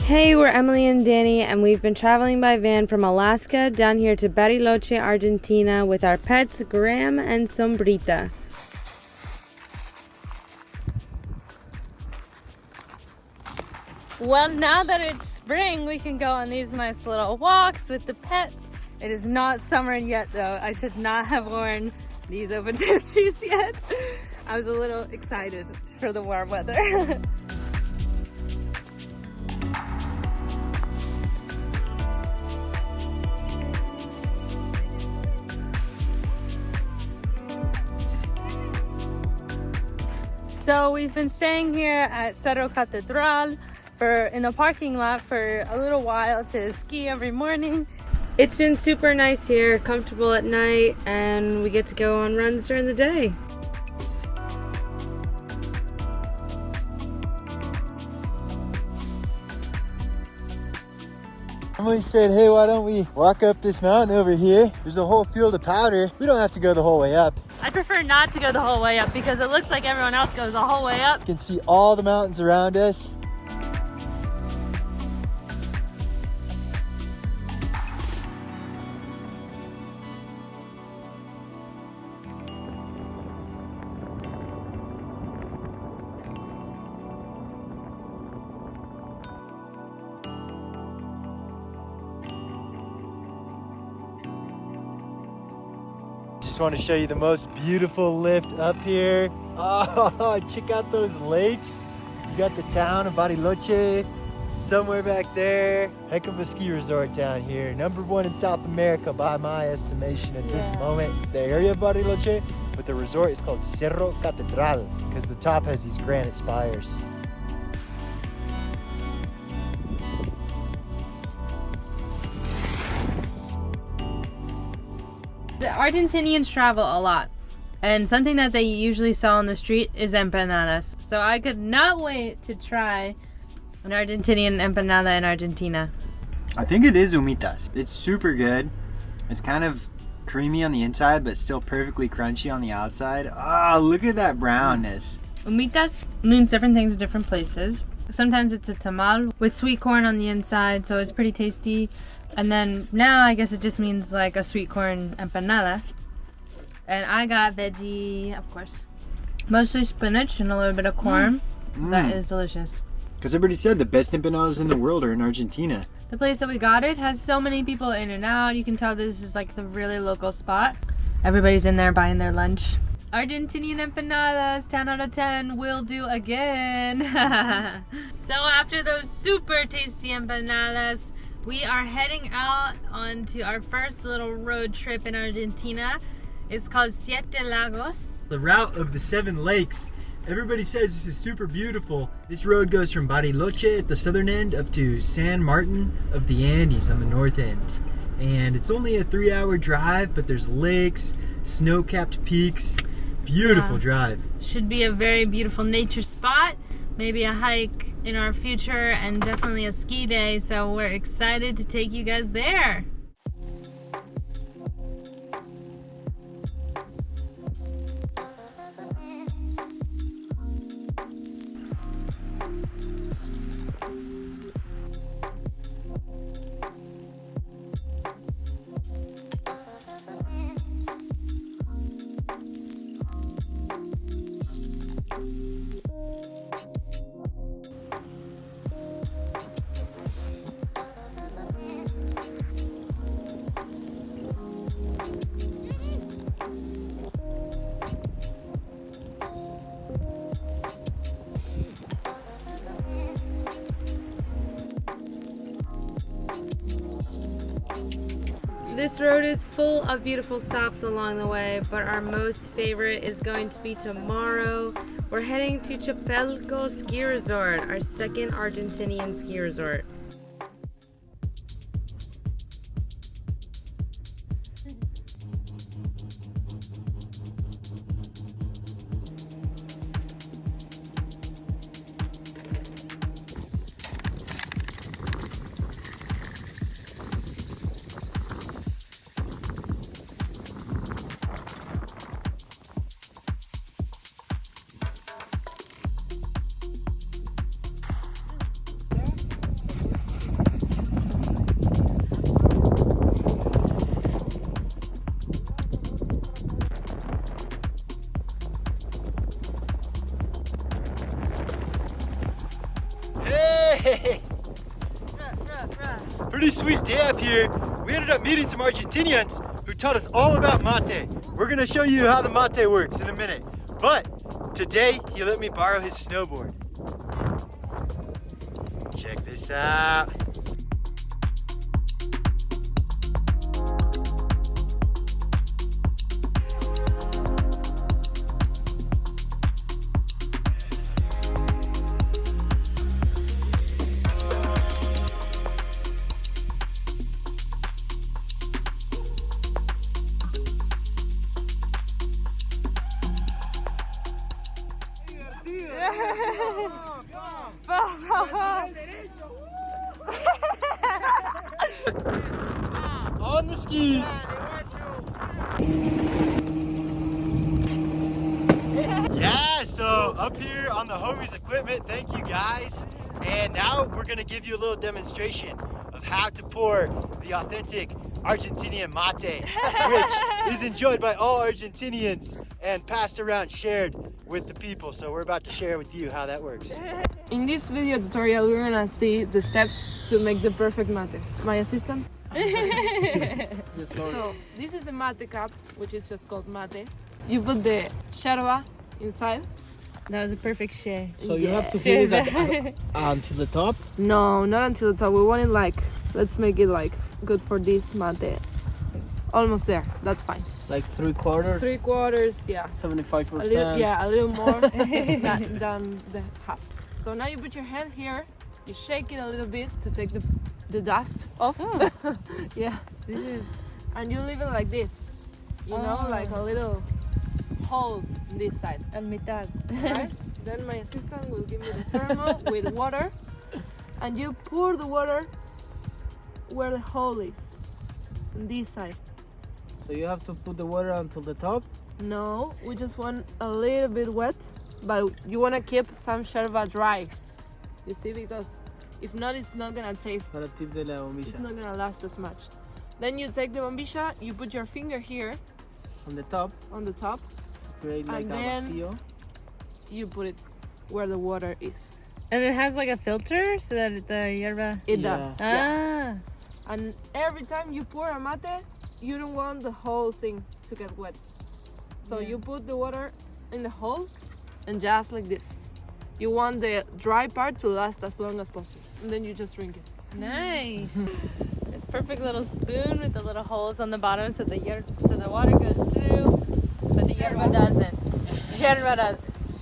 Hey, we're Emily and Danny, and we've been traveling by van from Alaska down here to Bariloche, Argentina with our pets Graham and Sombrita. Well, now that it's spring, we can go on these nice little walks with the pets. It is not summer yet, though. I should not have worn these open-toe shoes yet. I was a little excited for the warm weather. So we've been staying here at Cerro Catedral in the parking lot for a little while to ski every morning. It's been super nice here, comfortable at night, and we get to go on runs during the day. Emily said, hey, why don't we walk up this mountain over here? There's a whole field of powder. We don't have to go the whole way up. I prefer not to go the whole way up because it looks like everyone else goes the whole way up. You can see all the mountains around us. Just want to show you the most beautiful lift up here. Oh, check out those lakes. You got the town of Bariloche somewhere back there. Heck of a ski resort down here. #1 in South America by my estimation at this moment. The area of Bariloche, but the resort is called Cerro Catedral because the top has these granite spires. The Argentinians travel a lot, and something that they usually sell on the street is empanadas. So I could not wait to try an Argentinian empanada in Argentina. I think it is humitas. It's super good. It's kind of creamy on the inside, but still perfectly crunchy on the outside. Oh, look at that brownness. Humitas means different things in different places. Sometimes it's a tamal with sweet corn on the inside, so it's pretty tasty. And then now I guess it just means like a sweet corn empanada. And I got veggie, of course. Mostly spinach and a little bit of corn. That is delicious. Because everybody said the best empanadas in the world are in Argentina. The place that we got it has so many people in and out. You can tell this is like the really local spot. Everybody's in there buying their lunch. Argentinian empanadas, 10 out of 10, will do again. So after those super tasty empanadas, we are heading out onto our first little road trip in Argentina. It's called Siete Lagos. The route of the 7 lakes. Everybody says this is super beautiful. This road goes from Bariloche at the southern end up to San Martin of the Andes on the north end. And it's only a 3-hour drive, but there's lakes, snow-capped peaks. Beautiful drive. Should be a very beautiful nature spot. Maybe a hike in our future, and definitely a ski day, so we're excited to take you guys there. This road is full of beautiful stops along the way, but our most favorite is going to be tomorrow. We're heading to Chapelco Ski Resort, our second Argentinian ski resort. Hey! Pretty sweet day up here. We ended up meeting some Argentinians who taught us all about mate. We're gonna show you how the mate works in a minute. But today, he let me borrow his snowboard. Check this out. On the skis. Yeah, so up here on the homies equipment, thank you guys. And now we're gonna give you a little demonstration of how to pour the authentic Argentinian mate, which is enjoyed by all Argentinians and passed around, shared with the people. So we're about to share with you how that works. In this video tutorial, we're gonna see the steps to make the perfect mate. My assistant? So, this is the mate cup, which is just called mate. You put the yerba inside. That was a perfect share. So you have to fill it until the top? No, not until the top. We want it like, let's make it like good for this mate. Almost there, that's fine. Like 3/4? 3/4, yeah. 75%? A little more than the half. So now you put your hand here, you shake it a little bit to take the dust off. Oh. Yeah. And you leave it like this. You know, like a little hole in this side. Al mitad. Right? Then my assistant will give me the thermal with water. And you pour the water where the hole is. On this side. So you have to put the water until the top? No, we just want a little bit wet, but you want to keep some yerba dry. You see, because if not, it's not gonna taste. Para tip de la bombilla. It's not gonna last as much. Then you take the bombilla, you put your finger here On the top, on the top, create like And a then- vacío. you put it where the water is. And it has like a filter so that the yerba. It Yeah. does. Yeah. Ah. And every time you pour a mate, you don't want the whole thing to get wet. So Yeah. you put the water in the hole and just like this. You want the dry part to last as long as possible. And then you just drink it. Nice. It's perfect little spoon with the little holes on the bottom so the water goes through, but the yerba doesn't.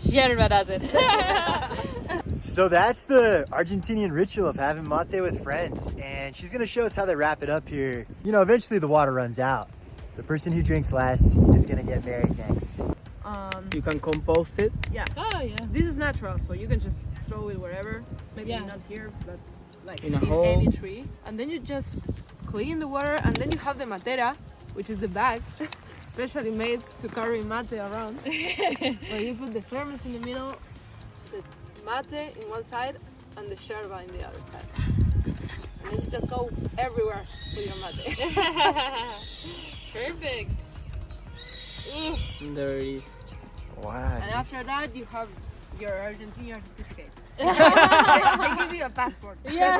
Yerba doesn't. So that's the Argentinian ritual of having mate with friends. And she's gonna show us how they wrap it up here. You know, eventually the water runs out. The person who drinks last is gonna get married next. You can compost it. Yes. Oh yeah. This is natural, so you can just throw it wherever. Maybe Yeah. not here, but like In a in hole. any tree. And then you just clean the water, and then you have the matera, which is the bag, specially made to carry mate around. Where you put the thermos in the middle, the mate in one side, and the yerba in the other side. And then you just go everywhere with your mate. Perfect. And there it is. Wow. And after that, you have your Argentinian certificate. They give you a passport. Yeah.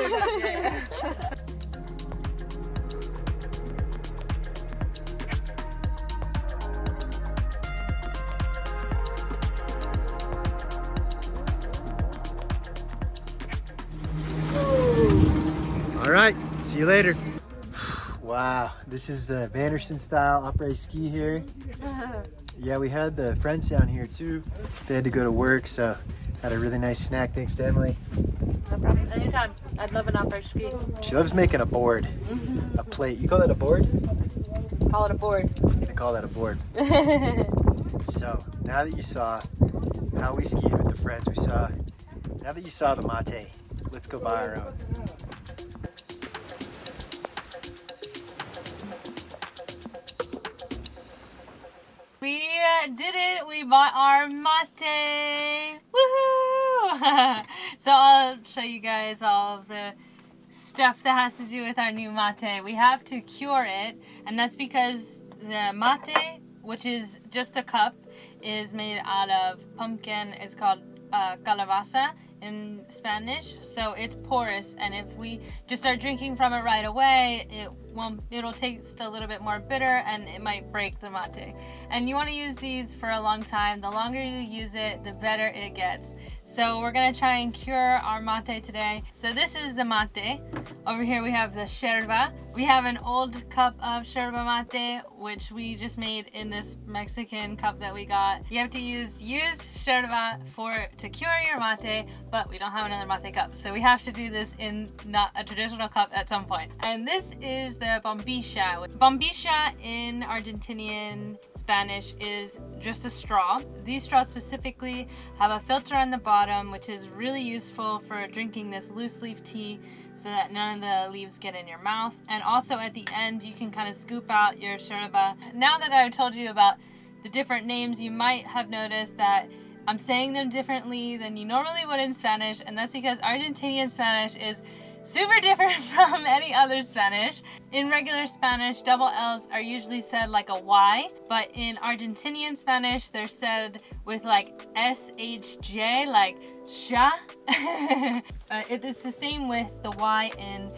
All right, see you later. Wow, this is the Vandersons style après ski here. Yeah, we had the friends down here too. They had to go to work, so had a really nice snack. Thanks to Emily. No problem. Anytime. I'd love an après ski. She loves making a board, a plate. You call that a board? Call it a board. I call that a board. So now that you saw how we skied with the friends we saw, now that you saw the mate, let's go buy our own. We did it. We bought our mate. Woohoo! So I'll show you guys all of the stuff that has to do with our new mate. We have to cure it, and that's because the mate, which is just a cup, is made out of pumpkin. It's called calabaza, in Spanish, so it's porous, and if we just start drinking from it right away, it'll taste a little bit more bitter and it might break the mate. And you want to use these for a long time. The longer you use it, the better it gets. So we're gonna try and cure our mate today. So this is the mate. Over here we have the yerba. We have an old cup of yerba mate, which we just made in this Mexican cup that we got. You have to use used yerba to cure your mate, but we don't have another mate cup. So we have to do this in not a traditional cup at some point. And this is the bombilla. Bombilla in Argentinian Spanish is just a straw. These straws specifically have a filter on the bottom, which is really useful for drinking this loose leaf tea so that none of the leaves get in your mouth. And also at the end, you can kind of scoop out your yerba. Now that I've told you about the different names, you might have noticed that I'm saying them differently than you normally would in Spanish, and that's because Argentinian Spanish is super different from any other Spanish. In regular Spanish, double L's are usually said like a Y, but in Argentinian Spanish, they're said with like SHJ, like sha. It's the same with the Y in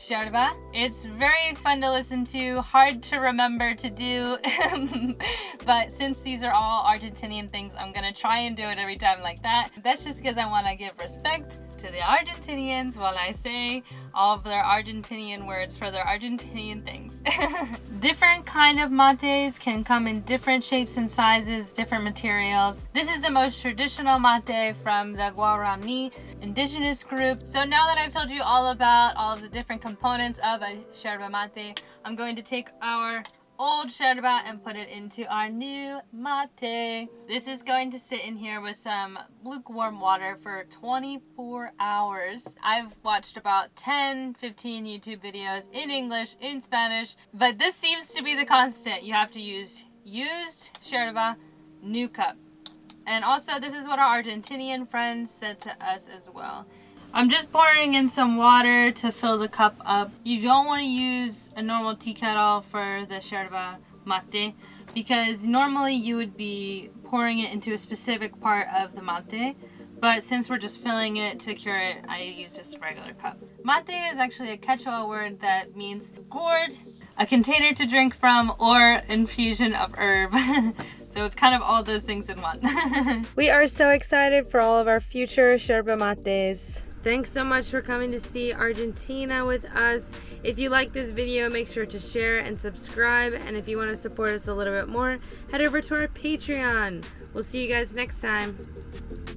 yerba. It's very fun to listen to, hard to remember to do, but since these are all Argentinian things, I'm gonna try and do it every time like that. That's just because I want to give respect to the Argentinians while I say all of their Argentinian words for their Argentinian things. Different kind of mates can come in different shapes and sizes, different materials. This is the most traditional mate from the Guarani indigenous group. So now that I've told you all about all of the different components of a yerba mate, I'm going to take our old yerba and put it into our new mate. This is going to sit in here with some lukewarm water for 24 hours. I've watched about 10-15 YouTube videos in English, in Spanish, but this seems to be the constant. You have to use used yerba, new cup. And also, this is what our Argentinian friends said to us as well. I'm just pouring in some water to fill the cup up. You don't want to use a normal tea kettle for the yerba mate because normally you would be pouring it into a specific part of the mate, but since we're just filling it to cure it, I use just a regular cup. Mate is actually a Quechua word that means gourd, a container to drink from, or infusion of herb. So it's kind of all those things in one. We are so excited for all of our future yerba mates. Thanks so much for coming to see Argentina with us. If you like this video, make sure to share and subscribe. And if you want to support us a little bit more, head over to our Patreon. We'll see you guys next time.